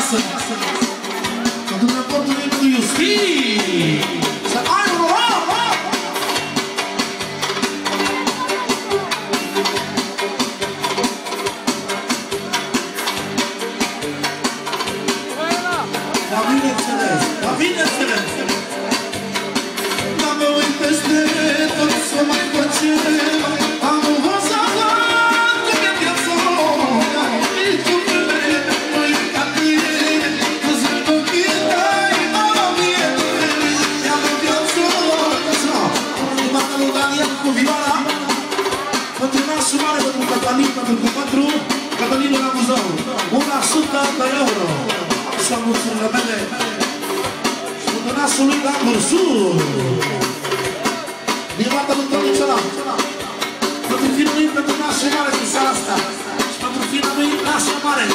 acasă. Pentru raportul lui cu Iustii. Să ai un bineînțeles. Dacă uit peste tot să mai facem, am învățat cum e viața. Niciun femeie nu-i ca tine, că sunt ochii tăi, mama mie de femeie. I-am în viață. Urmata lui Daniel cu vioara, pentru nașul mare, pentru Cătălin, pentru patru, Cătălinul la Buzău, 100 de euro. Așa mulțurile mele. Nasul lui la Bursur. Din partea lui Toni Ciola. Pentru finul lui, pentru nasul mare din seara asta. Și pentru finul lui, nasul mare.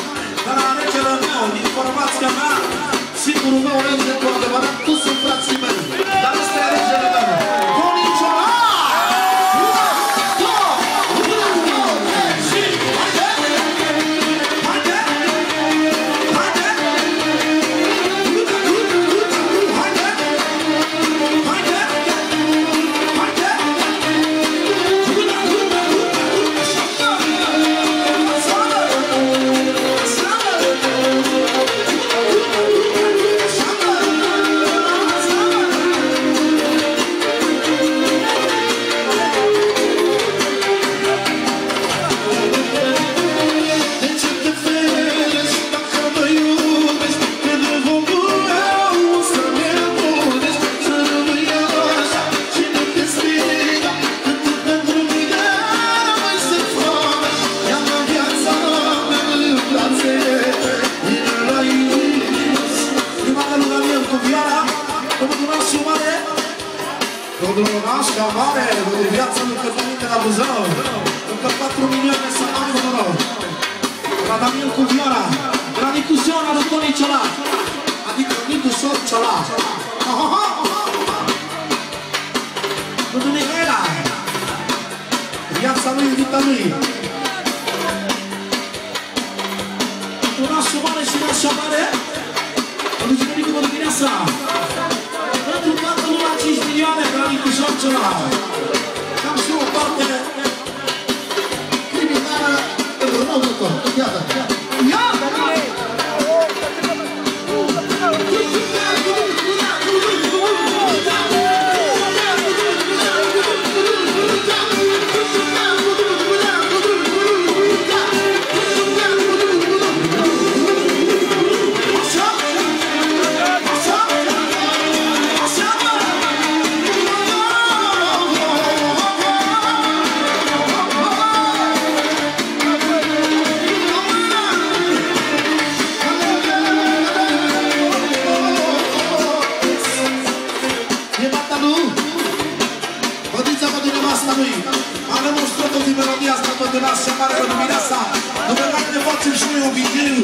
Dar la alegerea meu, informația mea, singurul meu rege cu adevărat, tu sunt frații mei. Dar ăsta e alegerea mea. Toni Ciola! Viața lui Cătălin de la Buzău. Încă 4 milioane să am noroc. La Daniel cu vioara. De la Nicu Siona de Toni Ciola. Adică Nicu Sor Ciola. Nu Dumnezeira. Viața lui, iubita lui. Un nașul mare și nașa mare. Îl duce Nicu de dimineața. Pentru toată lumea 5 milioane de la Nicu Sor Ciola. Am și o parte criminală rău de tot. Iată! Iată! Avem un strofă din melodia asta tot de nașa mare de dimineața, după care ne facem și noi obidiu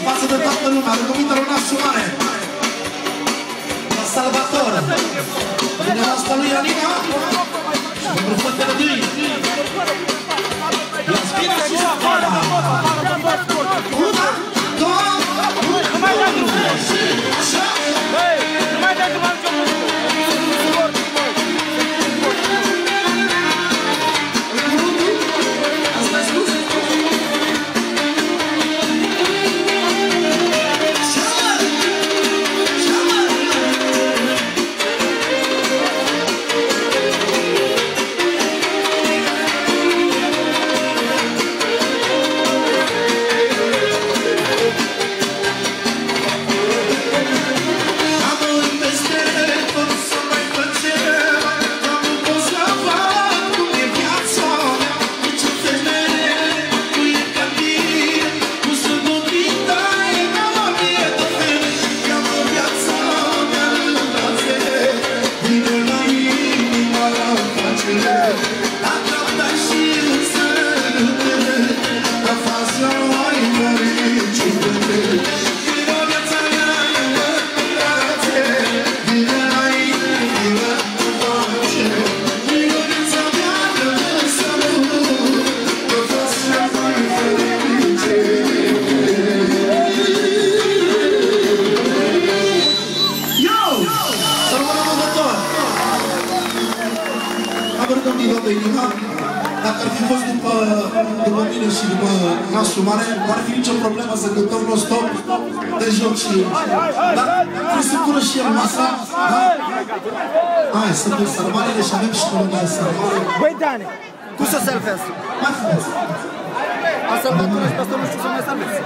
față de toată lumea, de cuvintele nașul mare. La Salvator, din nevasta lui Alina și pentru fătele lui. La Spina și Safara. Una, două, nu mai dă drumul! Așa! Nu mai dă drumul! din toată inima. Dacă ar fi fost după mine și după nasul mare, nu ar fi nicio problemă să cântăm non-stop de joc și... Dar trebuie să pună și el masa, da? Hai, sunt în sarmalele și avem și columna de sarmale. Băi, Dani, cum să salvezi? Mai frumos. A salvat până și pe asta nu știu să mai salvezi.